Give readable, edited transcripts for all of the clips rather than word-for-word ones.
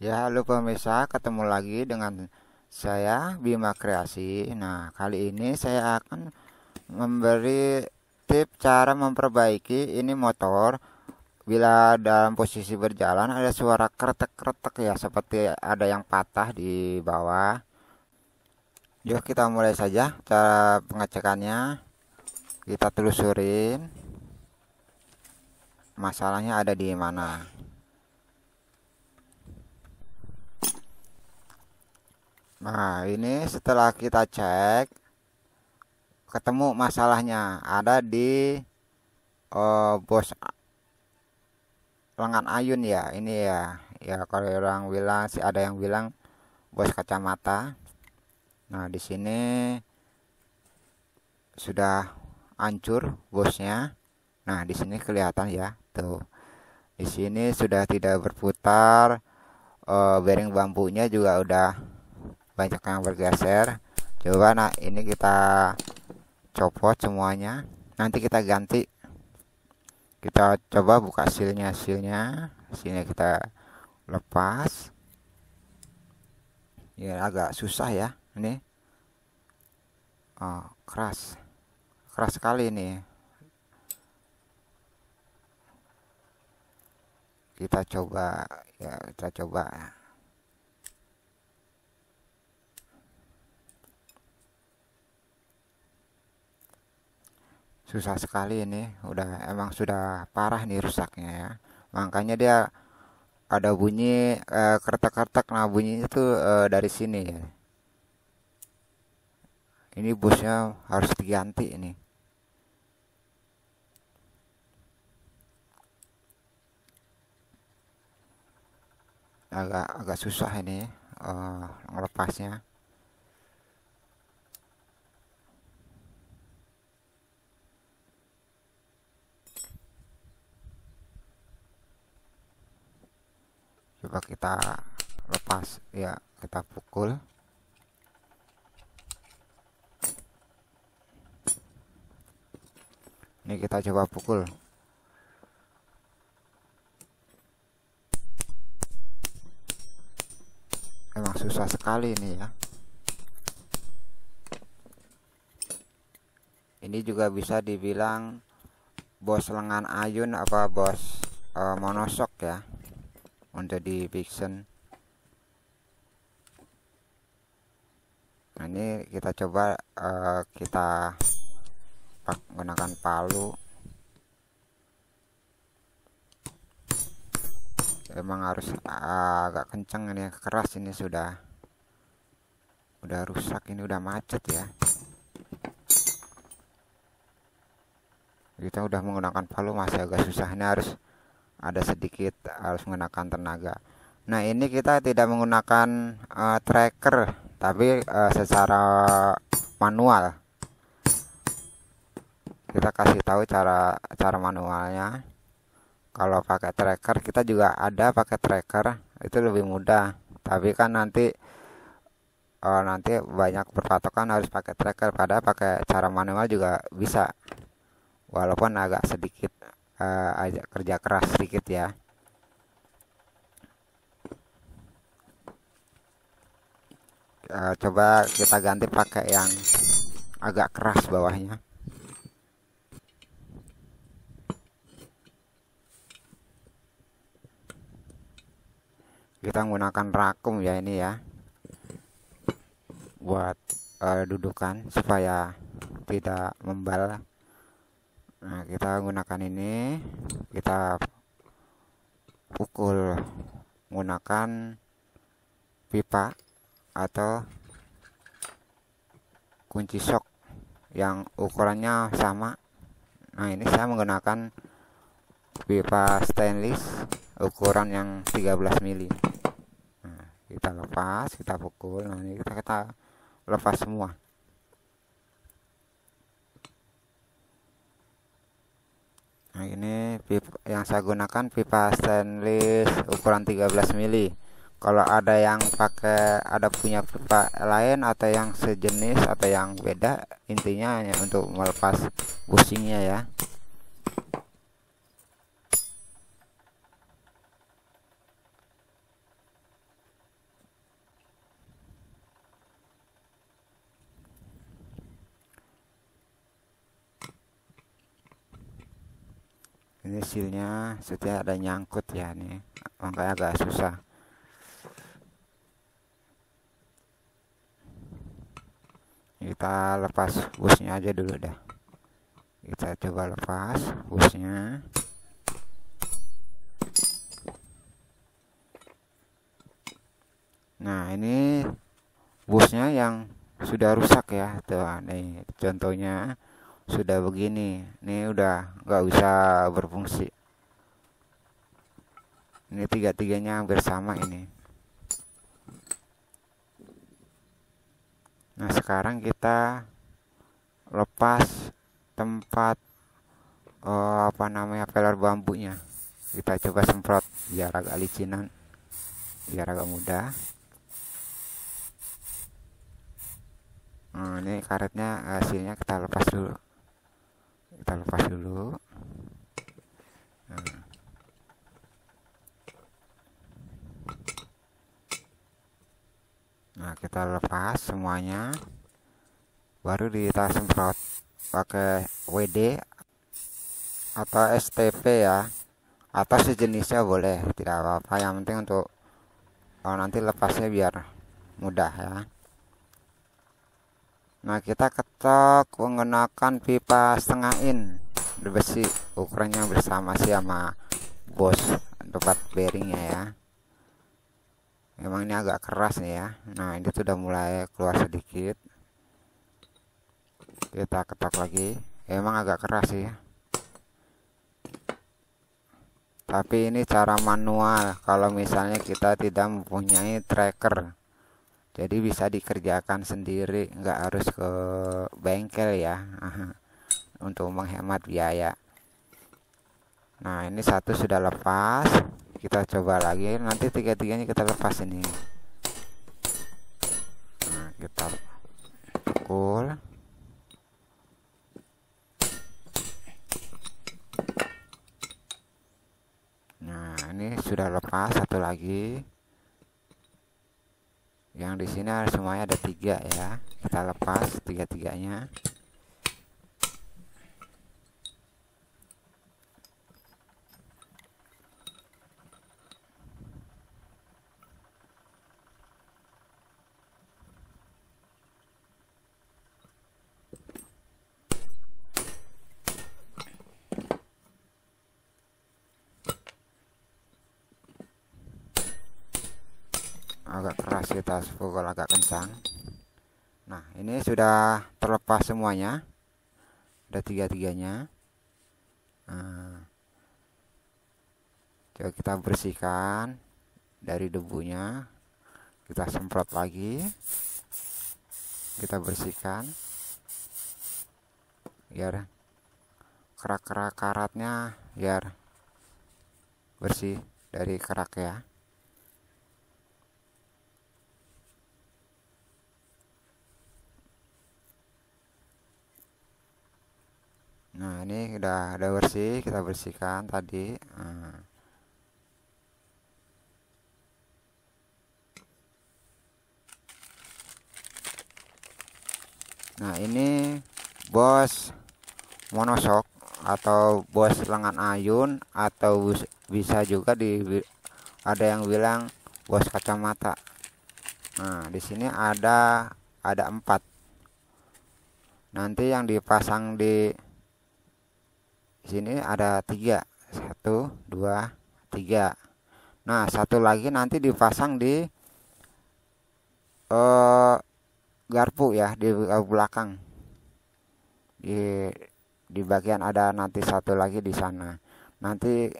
Ya, halo pemirsa, ketemu lagi dengan saya Bima Kreasi. Nah, kali ini saya akan memberi tips cara memperbaiki ini motor bila dalam posisi berjalan ada suara kretek-kretek ya, seperti ada yang patah di bawah. Yuk kita mulai saja cara pengecekannya. Kita telusurin masalahnya ada di mana. Nah, ini setelah kita cek ketemu masalahnya ada di bos lengan ayun ya, ini ya kalau orang bilang sih, ada yang bilang bos kacamata. Nah, di sini sudah hancur bosnya. Nah, di sini kelihatan ya, tuh. Di sini sudah tidak berputar. Bearing bambunya juga udah banyak yang bergeser. Coba, nah ini kita copot semuanya. Nanti kita ganti. Kita coba buka silnya. Sini kita lepas. Ya agak susah ya ini. Keras sekali ini. Kita coba. Susah sekali ini, emang sudah parah nih rusaknya ya. Makanya dia ada bunyi kertek-kertek. Nah, bunyinya tuh dari sini ya. Ini busnya harus diganti ini. Agak susah ini ngelepasnya. Coba kita lepas ya, kita pukul. Ini kita coba pukul. Emang susah sekali ini ya. Ini juga bisa dibilang bos lengan ayun apa bos monosok ya, untuk di Vixen. Nah, ini kita coba kita menggunakan palu. Emang harus agak kenceng ini, keras ini, sudah rusak ini, udah macet ya. Kita udah menggunakan palu masih agak susah, ini harus menggunakan tenaga. Nah, ini kita tidak menggunakan tracker, tapi secara manual. Kita kasih tahu cara manualnya. Kalau pakai tracker, kita juga ada pakai tracker, itu lebih mudah. Tapi kan nanti banyak berpatokan harus pakai tracker, padahal pakai cara manual juga bisa. Walaupun agak sedikit kerja keras sedikit ya. Coba kita ganti pakai yang agak keras bawahnya. Kita menggunakan rakum ya ini ya, buat dudukan supaya tidak membal. Nah, kita gunakan ini, kita pukul menggunakan pipa atau kunci sok yang ukurannya sama. Nah, ini saya menggunakan pipa stainless ukuran yang 13 mili. Nah, kita lepas, kita pukul. Nah, ini kita lepas semua. Nah, ini pipa yang saya gunakan, pipa stainless ukuran 13 mili. Kalau ada yang punya pipa lain atau yang sejenis atau yang beda, intinya hanya untuk melepas bushingnya ya. ini sealnya setiap ada nyangkut ya, nih makanya agak susah. Kita lepas busnya aja dulu dah. Kita coba lepas busnya. Nah, ini busnya yang sudah rusak ya tuh. Nih contohnya sudah begini, ini udah nggak bisa berfungsi. Ini tiga-tiganya bersama ini. Nah, sekarang kita lepas tempat apa namanya, peler bambunya. Kita coba semprot biar agak licinan, biar agak mudah. Nah, ini karetnya hasilnya kita lepas dulu. Kita lepas dulu. Nah, kita lepas semuanya. Baru kita semprot pakai WD atau STP ya, atau sejenisnya boleh, tidak apa-apa. Yang penting untuk nanti lepasnya biar mudah ya. Nah, kita ketok menggunakan pipa setengah in berbesi, ukurannya bersama sih sama bos tempat bearingnya ya. Memang ini agak keras nih ya. Nah, ini sudah mulai keluar sedikit. Kita ketok lagi. Emang agak keras sih ya. Tapi ini cara manual kalau misalnya kita tidak mempunyai tracker. Jadi bisa dikerjakan sendiri, nggak harus ke bengkel ya. Untuk menghemat biaya. Nah, ini satu sudah lepas. Kita coba lagi, nanti tiga-tiganya kita lepas ini. Nah, kita pukul. Nah, ini sudah lepas satu lagi. Yang di sini semuanya ada 3 ya. Kita lepas tiga-tiganya. Agak keras, kita pukul agak kencang. Nah, ini sudah terlepas semuanya, ada tiga-tiganya. Nah, coba kita bersihkan dari debunya. Kita semprot lagi, kita bersihkan biar kerak-kerak karatnya biar bersih dari kerak ya. Nah, ini udah bersih, kita bersihkan tadi. Nah, ini bos monoshock atau bos lengan ayun, atau bisa juga ada yang bilang bos kacamata. Nah, di sini ada 4. Nanti yang dipasang di sini ada 3, 1, 2, 3. Nah, satu lagi nanti dipasang di garpu ya, di belakang. Di bagian ada nanti satu lagi di sana. Nanti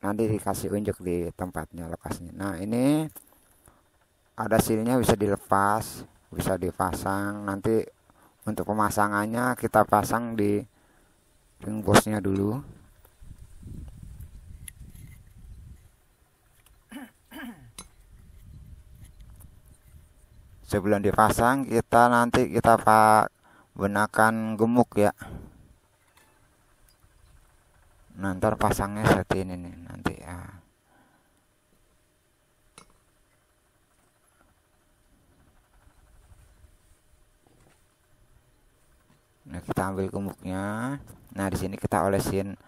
dikasih unjuk di tempatnya, lokasinya. Nah, ini ada silnya, bisa dilepas, bisa dipasang. Nanti untuk pemasangannya kita pasang di ring bosnya dulu. Sebelum dipasang nanti kita gunakan gemuk ya. Nah, ntar pasangnya seperti ini nih nanti ya. Nah, kita ambil gemuknya. Nah, di sini kita olesin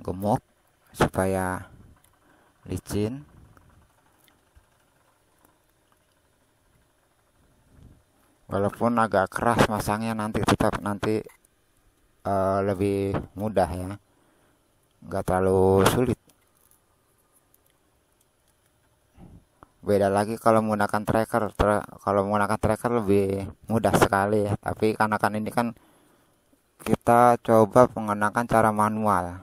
gemuk supaya licin. Walaupun agak keras masangnya, nanti tetap nanti lebih mudah ya, nggak terlalu sulit. Beda lagi kalau menggunakan tracker. Kalau menggunakan tracker lebih mudah sekali ya, tapi karena kan ini kan kita coba menggunakan cara manual,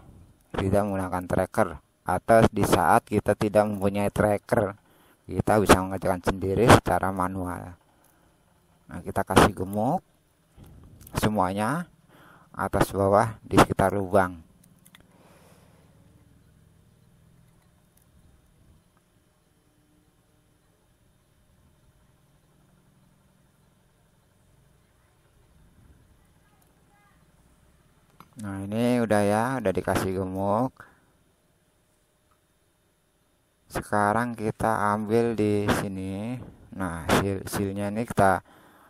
tidak menggunakan tracker. Atau di saat kita tidak mempunyai tracker, kita bisa mengerjakan sendiri secara manual. Nah, kita kasih gemuk semuanya, atas bawah di sekitar lubang. Nah, ini udah ya, udah dikasih gemuk. Sekarang kita ambil di sini. Nah, silnya ini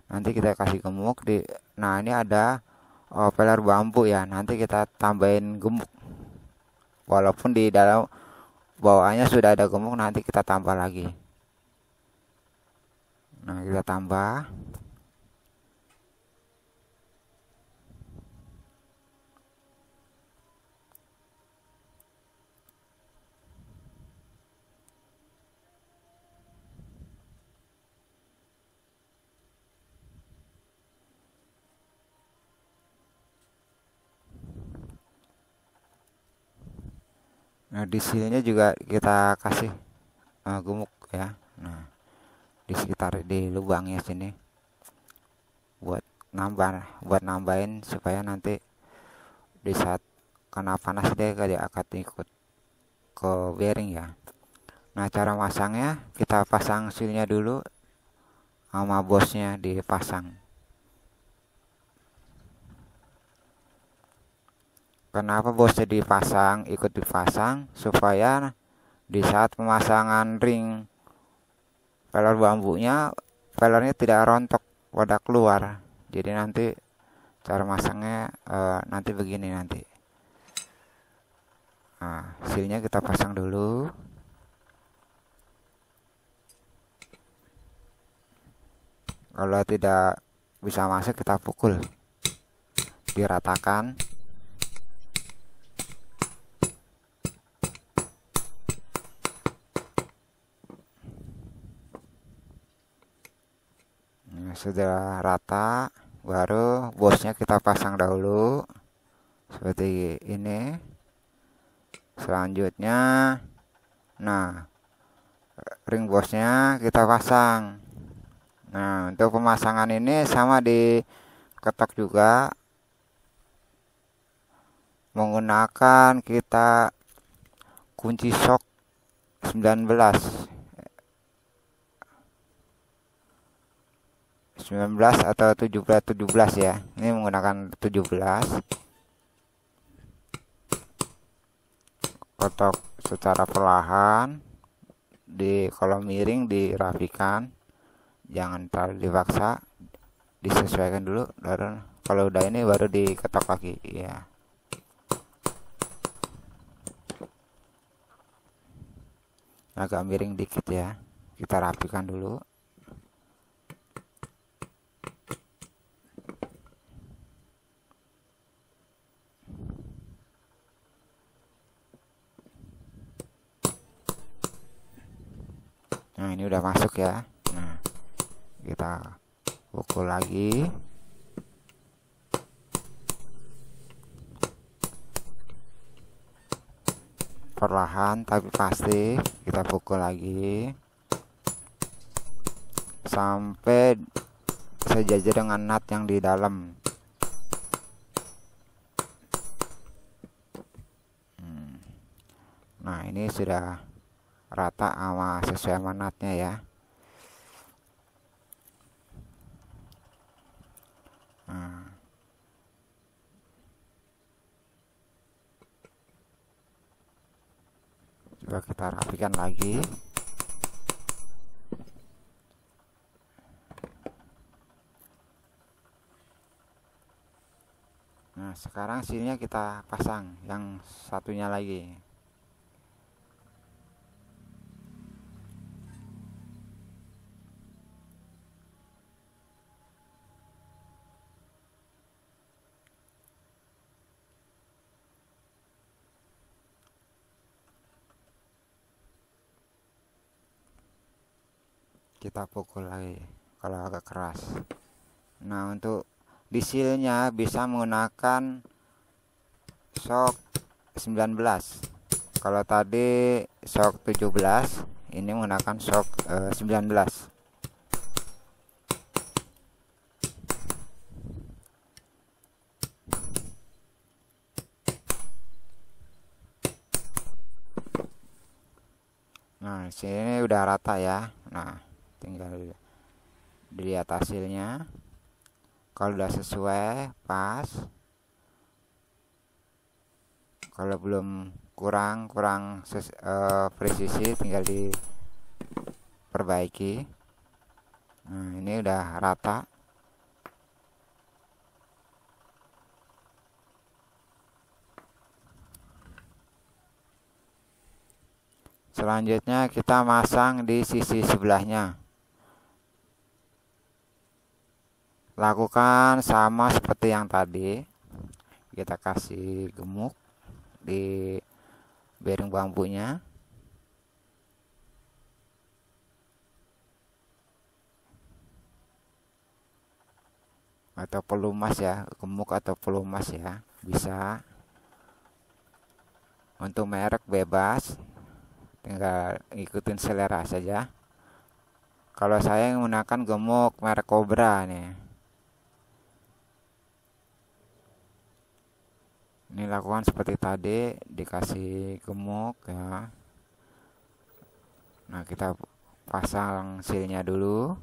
nanti kita kasih gemuk di. Nah, ini ada peler bambu ya. Nanti kita tambahin gemuk. Walaupun di dalam bawaannya sudah ada gemuk, nanti kita tambah lagi. Nah, kita tambah. Nah, di sininya juga kita kasih gemuk ya. Nah, di sekitar di lubangnya sini buat nambahin supaya nanti di saat kena panas dia akan ikut ke bearing ya. Nah, cara masangnya kita pasang silnya dulu sama bosnya dipasang. Kenapa bosnya dipasang, ikut dipasang, supaya di saat pemasangan ring peler bambunya, pelernya tidak rontok pada keluar. Jadi nanti cara masangnya nanti begini nanti. Nah, silnya kita pasang dulu. Kalau tidak bisa masuk, kita pukul, diratakan. Sudah rata, baru bosnya kita pasang dahulu seperti ini. Selanjutnya, nah, ring bosnya kita pasang. Nah, untuk pemasangan ini sama diketok juga, menggunakan kita kunci shock 19 atau 17 ya. Ini menggunakan 17. Kotak secara perlahan, kalau miring dirapikan, jangan terlalu dipaksa, disesuaikan dulu. Kalau udah ini baru diketok lagi ya. Agak miring dikit ya, kita rapikan dulu. Nah, ini udah masuk ya. Nah, kita pukul lagi. Perlahan tapi pasti kita pukul lagi sampai sejajar dengan nut yang di dalam. Nah, ini sudah rata sama sesuai sama nutnya ya. Nah, coba kita rapikan lagi. Nah, sekarang sininya kita pasang yang satunya lagi. Kita pukul lagi kalau agak keras. Nah, untuk di sealnya bisa menggunakan shock 19. Kalau tadi shock 17, ini menggunakan shock 19. Nah, sini udah rata ya. Nah, tinggal dilihat hasilnya. Kalau udah sesuai, pas. Kalau belum kurang presisi, tinggal diperbaiki. Nah, ini udah rata. Selanjutnya kita masang di sisi sebelahnya. Lakukan sama seperti yang tadi. Kita kasih gemuk di bearing bambunya. Atau pelumas ya, gemuk atau pelumas ya, bisa. Untuk merek bebas, tinggal ikutin selera saja. Kalau saya menggunakan gemuk merek Cobra nih. Ini lakukan seperti tadi, dikasih gemuk ya. Nah, kita pasang sealnya dulu.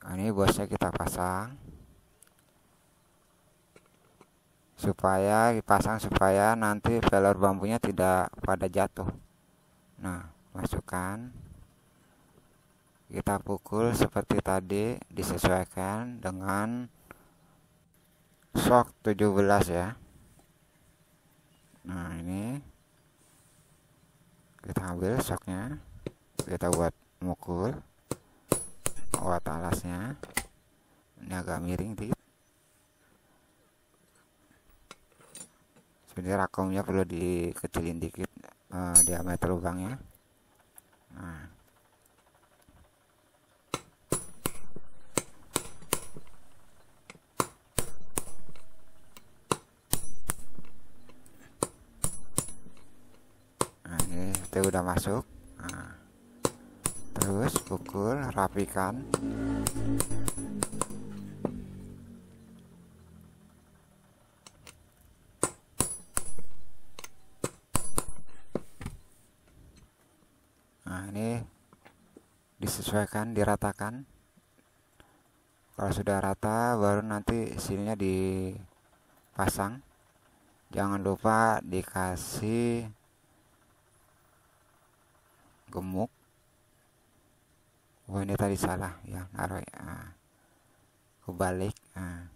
Nah, ini bosnya kita pasang supaya nanti velor bambunya tidak pada jatuh. Nah, masukkan, kita pukul seperti tadi, disesuaikan dengan shock 17 ya. Nah, ini kita ambil shocknya, kita buat mukul alasnya. Ini agak miring dikit. Sebenarnya rakomnya perlu dikecilin dikit diameter lubangnya. Nah, ini itu udah masuk. Nah, terus pukul, rapikan. Nah, ini disesuaikan, diratakan. Kalau sudah rata, baru nanti sininya dipasang. Jangan lupa dikasih gemuk. Oh, ini tadi salah ya, naruh ya. Kebalik. Nah,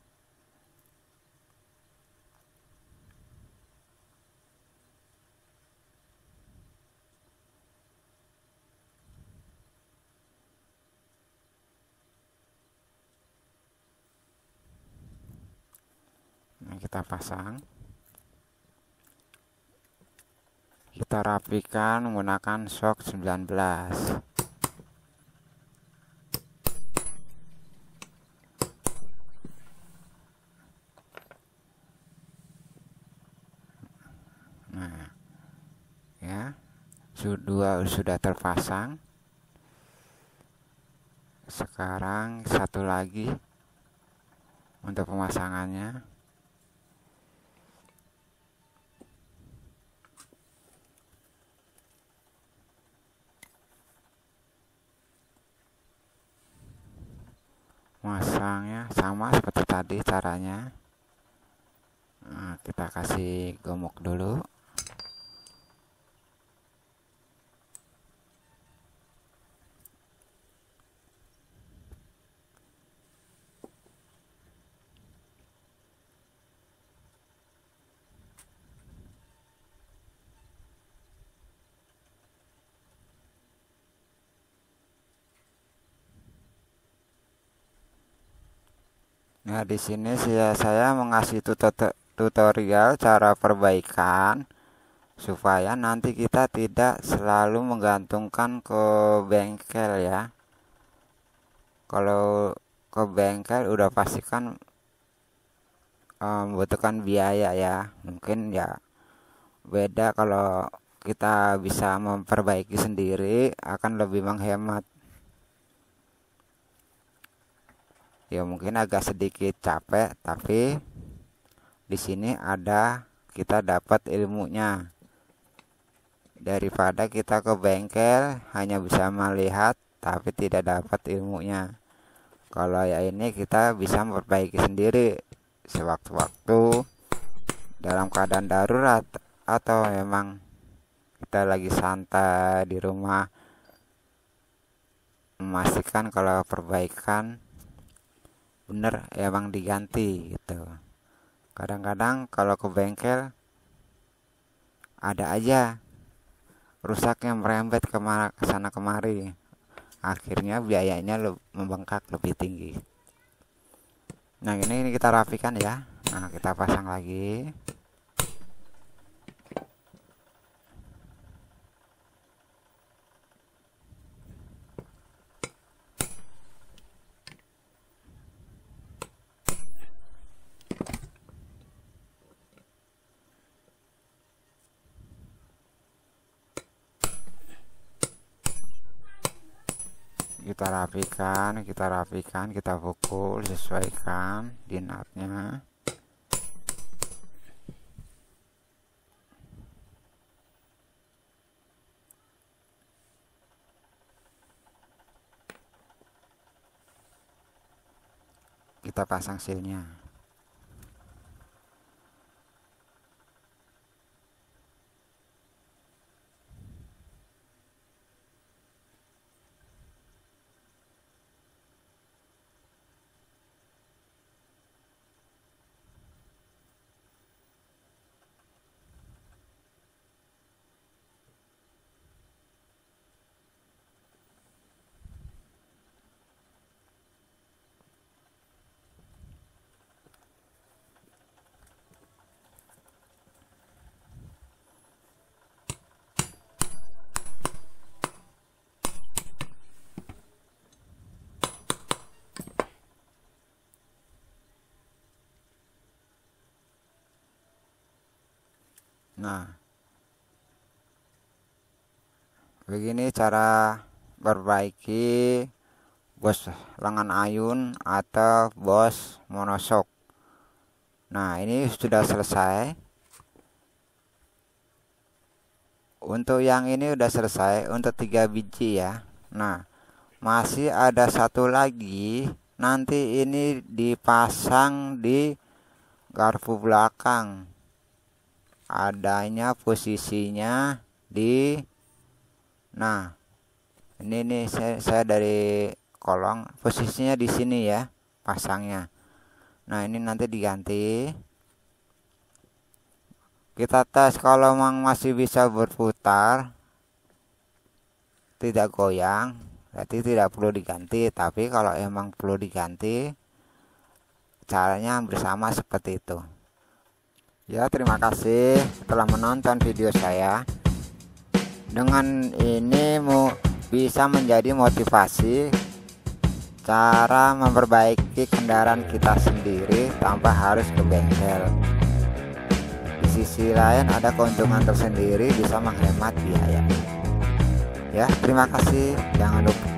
kita pasang. Kita rapikan menggunakan shock 19. Nah, ya, sudah terpasang. Sekarang satu lagi untuk pemasangannya. masangnya sama seperti tadi caranya. Nah, kita kasih gemuk dulu. Nah, di sini saya mengasih tutorial cara perbaikan supaya nanti kita tidak selalu menggantungkan ke bengkel ya. Kalau ke bengkel udah pastikan membutuhkan biaya ya. Mungkin ya beda kalau kita bisa memperbaiki sendiri, akan lebih menghemat. Ya mungkin agak sedikit capek, tapi di sini ada kita dapat ilmunya daripada kita ke bengkel hanya bisa melihat tapi tidak dapat ilmunya. Kalau ya ini kita bisa memperbaiki sendiri sewaktu-waktu dalam keadaan darurat atau memang kita lagi santai di rumah, memastikan kalau perbaikan bener emang diganti gitu. Kadang-kadang kalau ke bengkel ada aja rusaknya merembet kemana kesana kemari, akhirnya biayanya membengkak lebih tinggi. Nah ini kita rapikan ya. Nah kita pasang lagi. Kita rapikan, kita pukul, sesuaikan di nutnya. Kita pasang sealnya. Nah, begini cara perbaiki bos lengan ayun atau bos monoshock. Nah, ini sudah selesai. Untuk yang ini udah selesai untuk 3 biji ya. Nah, masih ada satu lagi. Nanti ini dipasang di garpu belakang. Adanya posisinya di, nah ini nih saya dari kolong, posisinya di sini ya pasangnya. Nah ini nanti diganti, kita tes kalau memang masih bisa berputar tidak goyang, berarti tidak perlu diganti. Tapi kalau emang perlu diganti, caranya bersama seperti itu ya. Terima kasih telah menonton video saya. Dengan ini bisa menjadi motivasi cara memperbaiki kendaraan kita sendiri tanpa harus ke bengkel. Di sisi lain ada keuntungan tersendiri, bisa menghemat biaya. Ya, terima kasih. Jangan lupa